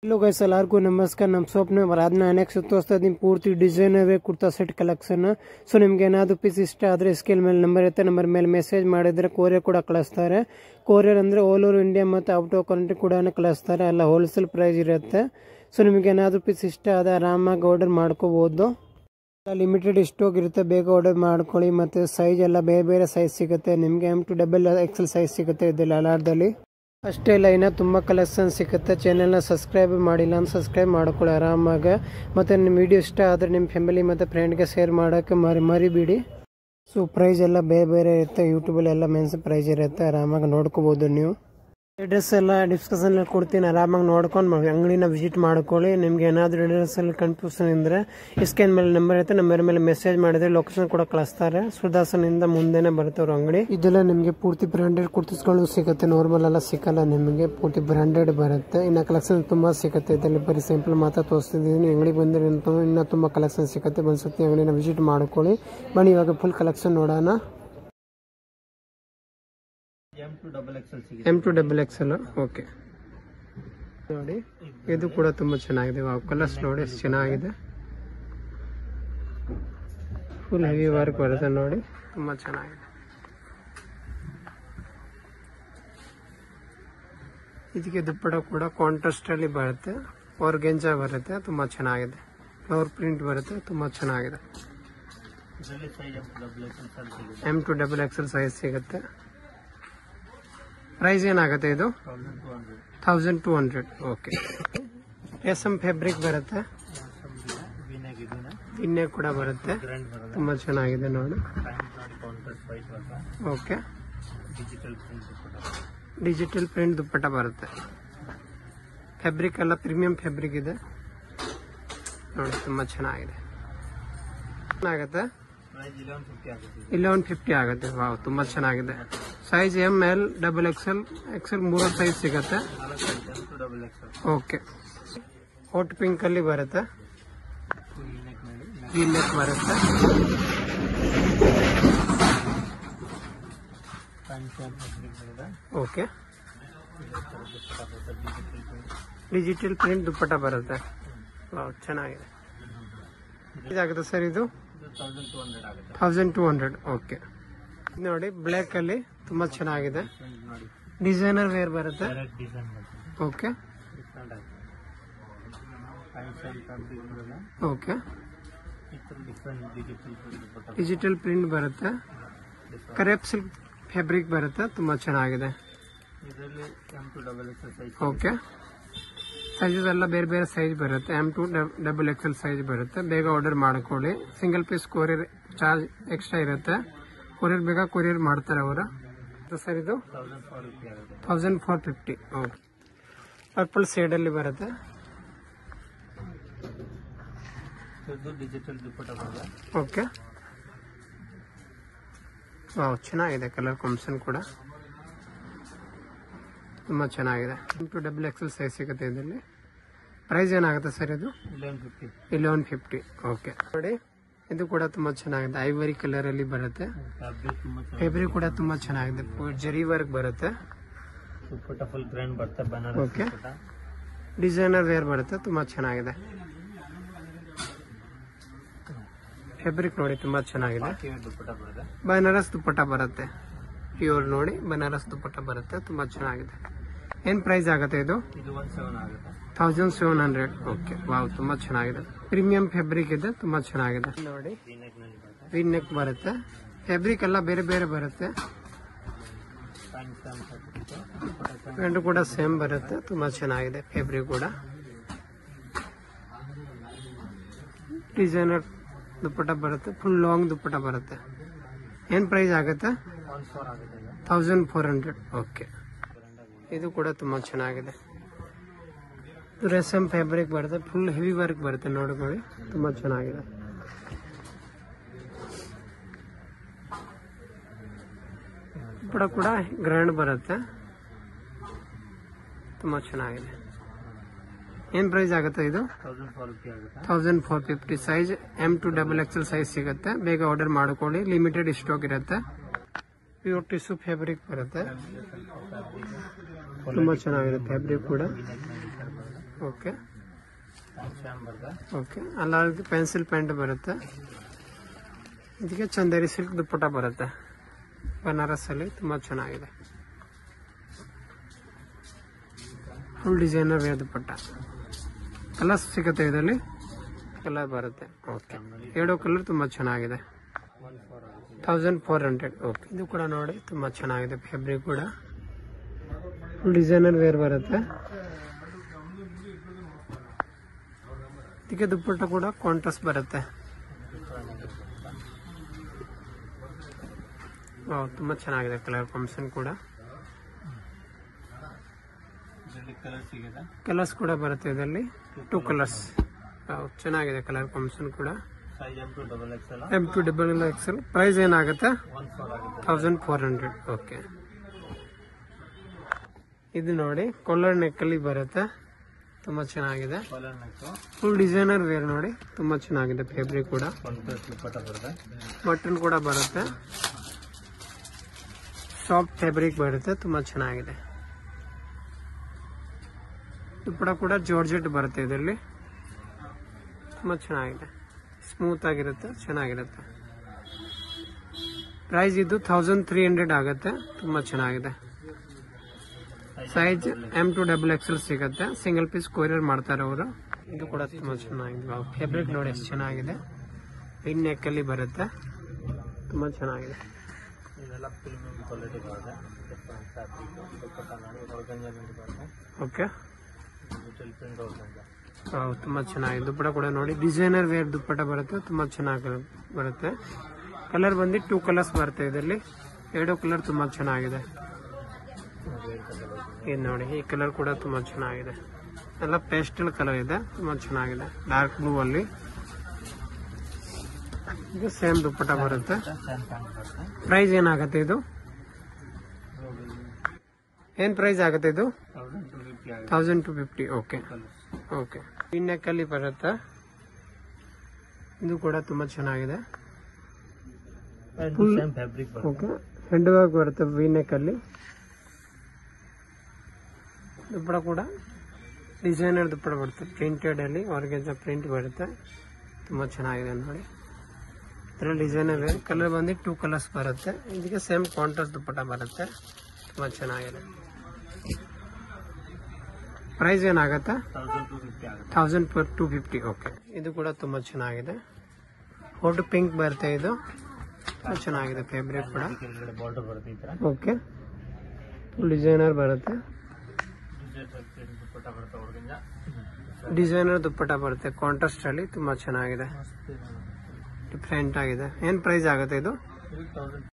Hello guys ಎಲ್ಲರಿಗೂ ನಮಸ್ಕಾರ ನಮ್ಮ ಶಾಪ್ ನ ಬರಾದ್ನ ನೆಕ್ಸ್ಟ್ ತೋರಿಸ್ತಾ ಇದೀನಿ ಪೂರ್ತಿ ಡಿಸೈನ್ ಅವೇ ಕುರ್ತಾ ಸೆಟ್ ಕಲೆಕ್ಷನ್ ಸೋ ನಿಮಗೆ ಏನಾದರೂ ಪೀಸ್ ಇಷ್ಟ ಆದ್ರೆ ಸ್ಕೇಲ್ ಮೇಲೆ ನಂಬರ್ ಇರುತ್ತೆ ನಂಬರ್ ಮೇಲೆ ಮೆಸೇಜ್ ಮಾಡಿದ್ರೆ ಕೊರಿಯರ್ ಕೂಡ ಕಳಿಸ್ತಾರೆ ಕೊರಿಯರ್ ಅಂದ್ರೆ ಆಲ್ ಓವರ್ ಇಂಡಿಯಾ ಮತ್ತೆ ಔಟ್ ಆಫ್ ಕಂಟ್ರಿ ಕೂಡ ಕಳಿಸ್ತಾರೆ ಎಲ್ಲ ಹೋಲ್ಸೇಲ್ ಪ್ರೈಸ್ ಇರುತ್ತೆ ಸೋ ನಿಮಗೆ ಏನಾದರೂ ಪೀಸ್ ಇಷ್ಟ ಆದ್ರೆ ಆರಾಮಾಗಿ ಆರ್ಡರ್ ಮಾಡ್ಕೋಬಹುದು ಲಿಮಿಟೆಡ್ ಸ್ಟಾಕ್ ಇರುತ್ತೆ ಬೇಗ ಆರ್ಡರ್ ಮಾಡ್ಕೊಳ್ಳಿ ಮತ್ತೆ ಸೈಜ್ ಎಲ್ಲ ಬೇರೆ ಬೇರೆ ಸೈಜ್ ಸಿಗುತ್ತೆ ನಿಮಗೆ M to XXL ಸೈಜ್ ಸಿಗುತ್ತೆ ಇದೆಲ್ಲ ಅಲಾರ್ದಲ್ಲಿ ಅಷ್ಟೇ ಇಲ್ಲ ಇನ್ನೂ ತುಂಬ ಕಲೆಕ್ಷನ್ ಸಿಗುತ್ತೆ ಚಾನೆಲ್ನ ಸಬ್ಸ್ಕ್ರೈಬ್ ಮಾಡಿಲ್ಲ ಅಂತ ಸಬ್ಸ್ಕ್ರೈಬ್ ಮಾಡ್ಕೊಳ್ಳಿ ಆರಾಮಾಗಿ ಮತ್ತು ನಿಮ್ಮ ವಿಡಿಯೋ ಇಷ್ಟ ಆದರೆ ನಿಮ್ಮ ಫ್ಯಾಮಿಲಿ ಮತ್ತು ಫ್ರೆಂಡ್ಗೆ ಶೇರ್ ಮಾಡೋಕ್ಕೆ ಮರಿಬೇಡಿ ಸೊ ಪ್ರೈಸ್ ಎಲ್ಲ ಬೇರೆ ಬೇರೆ ಇರುತ್ತೆ ಯೂಟ್ಯೂಬಲ್ಲಿ ಎಲ್ಲ ಮೆನ್ಸ್ ಪ್ರೈಸ್ ಇರುತ್ತೆ ಆರಾಮಾಗಿ ನೋಡ್ಕೋಬೋದು ನೀವು ಅಡ್ರೆಸ್ ಎಲ್ಲ ಡಿಸ್ಕಷನ್ ಕೊಡ್ತೀನಿ ಆರಾಮಾಗಿ ನೋಡ್ಕೊಂಡು ಅಂಗಡಿನ ವಿಸಿಟ್ ಮಾಡ್ಕೊಳ್ಳಿ ನಿಮ್ಗೆ ಏನಾದರೂ ಅಡ್ರೆಸ್ ಅಲ್ಲಿ ಕನ್ಫ್ಯೂಷನ್ ಇದ್ರೆ ಸ್ಕ್ಯಾನ್ ಮೇಲೆ ನಂಬರ್ ಇರುತ್ತೆ ನಂಬರ್ ಮೇಲೆ ಮೆಸೇಜ್ ಮಾಡಿದ್ರೆ ಲೊಕೇಶನ್ ಕೂಡ ಕಳಿಸ್ತಾರೆ ಸುಧಾಸನಿಂದ ಮುಂದೆನೆ ಬರುತ್ತೆ ಅವ್ರ ಅಂಗಡಿ ಇದೆಲ್ಲ ನಿಮಗೆ ಪೂರ್ತಿ ಬ್ರಾಂಡೆಡ್ ಕುರ್ತಿಸ್ಗಳು ಸಿಗುತ್ತೆ ನಾರ್ಮಲ್ ಎಲ್ಲ ಸಿಕ್ಕಲ್ಲ ನಿಮಗೆ ಪೂರ್ತಿ ಬ್ರಾಂಡೆಡ್ ಬರುತ್ತೆ ಇನ್ನು ಕಲೆಕ್ಷನ್ ತುಂಬಾ ಸಿಗುತ್ತೆ ಇದರಲ್ಲಿ ಬರೀ ಸಿಂಪಲ್ ಮಾತ್ರ ತೋರಿಸ್ತಿದ್ದೀನಿ ಅಂಗಡಿ ಬಂದರೆ ಇನ್ನೂ ತುಂಬಾ ಕಲೆಕ್ಷನ್ ಸಿಗುತ್ತೆ ಒಂದ್ಸತಿ ಅಂಗಡಿನ ವಿಸಿಟ್ ಮಾಡ್ಕೊಳ್ಳಿ ಬನ್ನಿ ಇವಾಗ ಫುಲ್ ಕಲೆಕ್ಷನ್ ನೋಡೋಣ M to XXL ಓಕೆ ನೋಡಿ ಇದು ಕೂಡ ತುಂಬಾ ಚೆನ್ನಾಗಿದೆ ಕಲರ್ಸ್ ನೋಡಿ ಎಷ್ಟು ಚೆನ್ನಾಗಿದೆ ಫುಲ್ ಹೆವಿ ವರ್ಕ್ ಬರುತ್ತೆ ನೋಡಿ ತುಂಬಾ ಚೆನ್ನಾಗಿದೆ ಇದಕ್ಕೆ ದುಪ್ಪಟ್ಟ ಕೂಡ ಕಾಂಟ್ರಾಸ್ಟ್ ಅಲ್ಲಿ ಬರುತ್ತೆ ಆರ್ಗೆಂಜಾ ಬರುತ್ತೆ ತುಂಬಾ ಚೆನ್ನಾಗಿದೆ ಫ್ಲವರ್ ಪ್ರಿಂಟ್ ಬರುತ್ತೆ ತುಂಬಾ ಚೆನ್ನಾಗಿದೆ M to XXL ಸೈಜ್ ಸಿಗುತ್ತೆ ಪ್ರೈಸ್ ಏನಾಗುತ್ತೆ ಇದು 1200 ಓಕೆ ರೇಸಮ್ ಫ್ಯಾಬ್ರಿಕ್ ಬರುತ್ತೆ ಇನ್ನೇ ಕೂಡ ಬರುತ್ತೆ ತುಂಬಾ ಚೆನ್ನಾಗಿದೆ ನೋಡಿ ಓಕೆ ಡಿಜಿಟಲ್ ಪ್ರಿಂಟ್ ದುಪ್ಪಟ್ಟ ಬರುತ್ತೆ ಫ್ಯಾಬ್ರಿಕ್ ಎಲ್ಲ ಪ್ರೀಮಿಯಂ ಫ್ಯಾಬ್ರಿಕ್ ಇದೆ ನೋಡಿ ತುಂಬಾ ಚೆನ್ನಾಗಿದೆ ಏನಾಗುತ್ತೆ 1150 ಆಗುತ್ತೆ ವಾವ್ ತುಂಬಾ ಚೆನ್ನಾಗಿದೆ ಸೈಜ್ ML XXL ಮೂರು ಸೈಜ್ ಸಿಗುತ್ತೆ ಓಕೆ ಹಾಟ್ ಪಿಂಕ್ ಅಲ್ಲಿ ಬರುತ್ತೆ ನೆಕ್ ಬರುತ್ತೆ ಓಕೆ ಡಿಜಿಟಲ್ ಪ್ರಿಂಟ್ ದುಪ್ಪಟ್ಟ ಬರುತ್ತೆ ವಾವ್ ಚೆನ್ನಾಗಿದೆ ಇದಾಗುತ್ತೆ ಸರ್ ಇದು 1200 ಓಕೆ ನೋಡಿ ಬ್ಲ್ಯಾಕ್ ಅಲ್ಲಿ ತುಂಬಾ ಚೆನ್ನಾಗಿದೆ ಡಿಸೈನರ್ ವೇರ್ ಬರುತ್ತೆ ಓಕೆ ಓಕೆ ಡಿಜಿಟಲ್ ಪ್ರಿಂಟ್ ಬರುತ್ತೆ ಕರೆಪ್ ಸಿಲ್ಕ್ ಫ್ಯಾಬ್ರಿಕ್ ಬರುತ್ತೆ ತುಂಬಾ ಚೆನ್ನಾಗಿದೆ ಓಕೆ ಸೈಜಸ್ ಎಲ್ಲ ಬೇರೆ ಬೇರೆ ಸೈಜ್ ಬರುತ್ತೆ M to XXL ಸೈಜ್ ಬರುತ್ತೆ ಬೇಗ ಆರ್ಡರ್ ಮಾಡ್ಕೊಳ್ಳಿ single piece courier charge extra ಇರುತ್ತೆ ಕೊರಿಯರ್ ಬೇಗ ಕೊರಿಯರ್ ಮಾಡ್ತಾರೆ ಅವರ ಸರ್ ಇದು 1450 ಓಕೆ ಪರ್ಪಲ್ ಶೇಡ್ ಅಲ್ಲಿ ಬರುತ್ತೆ ಓಕೆ ವಾವ್ ಚೆನ್ನಾಗಿದೆ ಕಲರ್ ಕಾಂಬಿನೇಷನ್ ಕೂಡ ತುಂಬಾ ಚೆನ್ನಾಗಿದೆ M to XXL ಸೈಜ್ ಸಿಗುತ್ತೆ ಇದರಲ್ಲಿ ಪ್ರೈಸ್ ಏನಾಗುತ್ತೆ ಸರ್ ಇದು 1150 ಓಕೆ ನೋಡಿ ಇದು ಕೂಡ ತುಂಬಾ ಚೆನ್ನಾಗಿದೆ ಐವರಿ ಕಲರ್ ಅಲ್ಲಿ ಬರುತ್ತೆ ಫ್ಯಾಬ್ರಿಕ್ ಕೂಡ ತುಂಬಾ ಚೆನ್ನಾಗಿದೆ ಜರಿ ವರ್ಕ್ ಬರುತ್ತೆ ಓಕೆ ಡಿಸೈನರ್ ವೇರ್ ಬರುತ್ತೆ ತುಂಬಾ ಚೆನ್ನಾಗಿದೆ ಫ್ಯಾಬ್ರಿಕ್ ನೋಡಿ ತುಂಬಾ ಚೆನ್ನಾಗಿದೆ ಬನಾರಸ್ ದುಪ್ಪಟ್ಟ ಬರುತ್ತೆ ಪ್ಯೂರ್ ನೋಡಿ ಬನಾರಸ್ ದುಪ್ಪಟ್ಟ ಬರುತ್ತೆ ತುಂಬಾ ಚೆನ್ನಾಗಿದೆ ಏನ್ ಪ್ರೈಸ್ ಆಗುತ್ತೆ ಇದು 1700 ಓಕೆ ವಾವ್ ತುಂಬಾ ಚೆನ್ನಾಗಿದೆ ಪ್ರೀಮಿಯಂ ಫ್ಯಾಬ್ರಿಕ್ ಇದೆ ತುಂಬಾ ಚೆನ್ನಾಗಿದೆ ನೋಡಿ ವಿ ನೆಕ್ ಬರುತ್ತೆ ಫ್ಯಾಬ್ರಿಕ್ ಎಲ್ಲ ಬೇರೆ ಬೇರೆ ಬರುತ್ತೆ ಪ್ಯಾಂಟ್ ಕೂಡ ಸೇಮ್ ಬರುತ್ತೆ ತುಂಬಾ ಚೆನ್ನಾಗಿದೆ ಫ್ಯಾಬ್ರಿಕ್ ಕೂಡ ಡಿಸೈನರ್ ದುಪ್ಪಟ್ಟ ಬರುತ್ತೆ ಫುಲ್ ಲಾಂಗ್ ದುಪ್ಪಟ್ಟ ಬರುತ್ತೆ ಏನ್ ಪ್ರೈಸ್ ಆಗುತ್ತೆ 1400 ಓಕೆ ಇದು ಕೂಡ ತುಂಬಾ ಚೆನ್ನಾಗಿದೆ ರೇಸಮ್ ಫ್ಯಾಬ್ರಿಕ್ ಬರುತ್ತೆ ಫುಲ್ ಹೆವಿ ವರ್ಕ್ ಬರುತ್ತೆ ನೋಡ್ಕೊಳ್ಳಿ ತುಂಬಾ ಚೆನ್ನಾಗಿದೆ ಕೂಡ ಗ್ರ್ಯಾಂಡ್ ಬರುತ್ತೆ ತುಂಬಾ ಚೆನ್ನಾಗಿದೆ ಏನ್ ಪ್ರೈಸ್ ಆಗುತ್ತೆ ಇದು 1450 size M to XXL size ಸಿಗುತ್ತೆ ಬೇಗ ಆರ್ಡರ್ ಮಾಡ್ಕೊಳ್ಳಿ ಲಿಮಿಟೆಡ್ ಸ್ಟಾಕ್ ಇರುತ್ತೆ ಪ್ಯೂರ್ ಟಿಶ್ಯೂ ಫ್ಯಾಬ್ರಿಕ್ ಬರುತ್ತೆ ತುಂಬಾ ಚೆನ್ನಾಗಿದೆ ಫ್ಯಾಬ್ರಿಕ್ ಕೂಡ ಓಕೆ ಓಕೆ, ಅಲ್ಲ ಪೆನ್ಸಿಲ್ ಪ್ಯಾಂಟ್ ಬರುತ್ತೆ. ಇದಕ್ಕೆ ಚಂದೇರಿ ಸಿಲ್ಕ್ ದುಪ್ಪಟ್ಟ ಬರುತ್ತೆ ಬನಾರಸ್ ಅಲ್ಲಿ, ತುಂಬಾ ಚೆನ್ನಾಗಿದೆ. ಫುಲ್ ಡಿಸೈನರ್ ವೇರ್ ದುಪ್ಪಟ್ಟ. ಕಲರ್ಸ್ ಸಿಗುತ್ತೆ ಇದರಲ್ಲಿ, ಕಲರ್ ಬರುತ್ತೆ. ಓಕೆ, 7 ಕಲರ್ ತುಂಬಾ ಚೆನ್ನಾಗಿದೆ. 1400. ಓಕೆ, ಇದು ಕೂಡ ನೋಡಿ ತುಂಬಾ ಚೆನ್ನಾಗಿದೆ. ಫ್ಯಾಬ್ರಿಕ್ ಕೂಡ ಫುಲ್ ಡಿಸೈನರ್ ವೇರ್ ಬರುತ್ತೆ. ಇದಕ್ಕೆ ದುಪ್ಪಟ್ಟ ಕೂಡ ಕಾಂಟ್ರಾಸ್ಟ್ ಬರುತ್ತೆ. ತುಂಬಾ ಚೆನ್ನಾಗಿದೆ ಕಲರ್ ಕಾಂಬಿನೇಷನ್ ಕೂಡ. ಕಲರ್ಸ್ ಕೂಡ ಬರುತ್ತೆ ಇದರಲ್ಲಿ, 2 ಕಲರ್ಸ್. ಚೆನ್ನಾಗಿದೆ ಕಲರ್ ಕಾಂಬಿನೇಷನ್ ಕೂಡ. M2XXL. ಪ್ರೈಸ್ ಏನಾಗುತ್ತೆ? 1400. ಓಕೆ, ಇದು ನೋಡಿ ಕಾಲರ್ ನೆಕ್ ಅಲ್ಲಿ ಬರುತ್ತೆ, ತುಂಬಾ ಚೆನ್ನಾಗಿದೆ. ಫುಲ್ ಡಿಸೈನರ್ ವೇರ್ ನೋಡಿ, ತುಂಬಾ ಚೆನ್ನಾಗಿದೆ. ಫ್ಯಾಬ್ರಿಕ್ ಕೂಡ ಬಟನ್ ಕೂಡ ಬರುತ್ತೆ, ಸಾಫ್ಟ್ ಫ್ಯಾಬ್ರಿಕ್ ಬರುತ್ತೆ, ತುಂಬಾ ಚೆನ್ನಾಗಿದೆ. ದುಪ್ಪಟ್ಟ ಕೂಡ ಜಾರ್ಜೆಟ್ ಬರುತ್ತೆ ಇದರಲ್ಲಿ, ತುಂಬಾ ಚೆನ್ನಾಗಿದೆ. ಸ್ಮೂತ್ ಆಗಿರುತ್ತೆ, ಚೆನ್ನಾಗಿರುತ್ತೆ. ಪ್ರೈಸ್ ಇದು 1300 ಆಗುತ್ತೆ. ತುಂಬಾ ಚೆನ್ನಾಗಿದೆ. ಸೈಜ್ M2XXL ಸಿಗುತ್ತೆ. ಸಿಂಗಲ್ ಪೀಸ್ ಕೊರಿಯರ್ ಮಾಡ್ತಾರೆ ಅವರು. ಇದು ಕೂಡ ತುಂಬಾ ಚೆನ್ನಾಗಿದೆ. ಫ್ಯಾಬ್ರಿಕ್ ನೋಡಿ ಎಷ್ಟು ಚೆನ್ನಾಗಿದೆ. ಪಿನ್ ನೆಕ್ ಅಲ್ಲಿ ಬರುತ್ತೆ, ತುಂಬಾ ಚೆನ್ನಾಗಿದೆ. ಓಕೆ, ತುಂಬಾ ಚೆನ್ನಾಗಿದೆ. ದುಪ್ಪಟ್ಟ ಕೂಡ ನೋಡಿ ಡಿಸೈನರ್ ವೇರ್ ದುಪ್ಪಟ್ಟ ಬರುತ್ತೆ, ತುಂಬಾ ಚೆನ್ನಾಗಿ ಬರುತ್ತೆ. ಕಲರ್ ಬಂದು 2 ಕಲರ್ಸ್ ಬರುತ್ತೆ ಇದರಲ್ಲಿ. 2 ಕಲರ್ ತುಂಬಾ ಚೆನ್ನಾಗಿದೆ. ಇದು ನೋಡಿ, ಈ ಕಲರ್ ಕೂಡ ತುಂಬಾ ಚೆನ್ನಾಗಿದೆ. ಎಲ್ಲ ಪೇಸ್ಟಲ್ ಕಲರ್ ಇದೆ, ತುಂಬಾ ಚೆನ್ನಾಗಿದೆ. ಡಾರ್ಕ್ ಬ್ಲೂ ಅಲ್ಲಿ. ಇದು ಸೇಮ್ ದುಪ್ಪಟ್ಟ ಬರುತ್ತೆ. ಪ್ರೈಸ್ ಏನಾಗುತ್ತೆ ಇದು? ಏನ್ ಪ್ರೈಸ್ ಆಗುತ್ತೆ ಇದು? 1250. ಓಕೆ ಓಕೆ, ಪಿನ್ ನೆಕ್ ಅಲ್ಲಿ ಬರುತ್ತೆ. ಇದು ಕೂಡ ತುಂಬಾ ಚೆನ್ನಾಗಿದೆ. ಓಕೆ, ಹೆಂಡ್ ವರ್ಕ್ ಬರುತ್ತೆ ವಿ ನೆಕ್ ಅಲ್ಲಿ. ದುಪ್ಪಟ್ಟ ಕೂಡ ಡಿಸೈನರ್ ದುಪ್ಪಟ್ಟ ಬರುತ್ತೆ, ಪ್ರಿಂಟೆಡ್ ಅಲ್ಲಿ ಆರ್ಗೆಂಜಾ ಪ್ರಿಂಟ್ ಬರುತ್ತೆ, ತುಂಬಾ ಚೆನ್ನಾಗಿದೆ ನೋಡಿ. ಇದರಲ್ಲಿ ಡಿಸೈನರ್ ವೇರ್. ಕಲರ್ ಬಂದು 2 ಕಲರ್ಸ್ ಬರುತ್ತೆ. ಇದಕ್ಕೆ ಸೇಮ್ ಕಾಂಟ್ರಾಸ್ಟ್ ದುಪ್ಪಟ್ಟ ಬರುತ್ತೆ, ತುಂಬಾ ಚೆನ್ನಾಗಿದೆ. ಪ್ರೈಸ್ ಏನಾಗುತ್ತೆ? 1250. ಓಕೆ, ಇದು ಕೂಡ ತುಂಬಾ ಚೆನ್ನಾಗಿದೆ. ಫೋಟೋ ಪಿಂಕ್ ಬರುತ್ತೆ, ಇದು ಚೆನ್ನಾಗಿದೆ. ಫ್ಯಾಬ್ರಿಕ್ ಕೂಡ ಓಕೆ, ಡಿಸೈನರ್ ಬರುತ್ತೆ. ಡಿಸೈನರ್ ದುಪ್ಪಟ್ಟ ಬರುತ್ತೆ ಕಾಂಟ್ರಾಸ್ಟ್ ಅಲ್ಲಿ, ತುಂಬಾ ಚೆನ್ನಾಗಿದೆ, ಡಿಫ್ರೆಂಟ್ ಆಗಿದೆ. ಏನ್ ಪ್ರೈಸ್ ಆಗುತ್ತೆ ಇದು?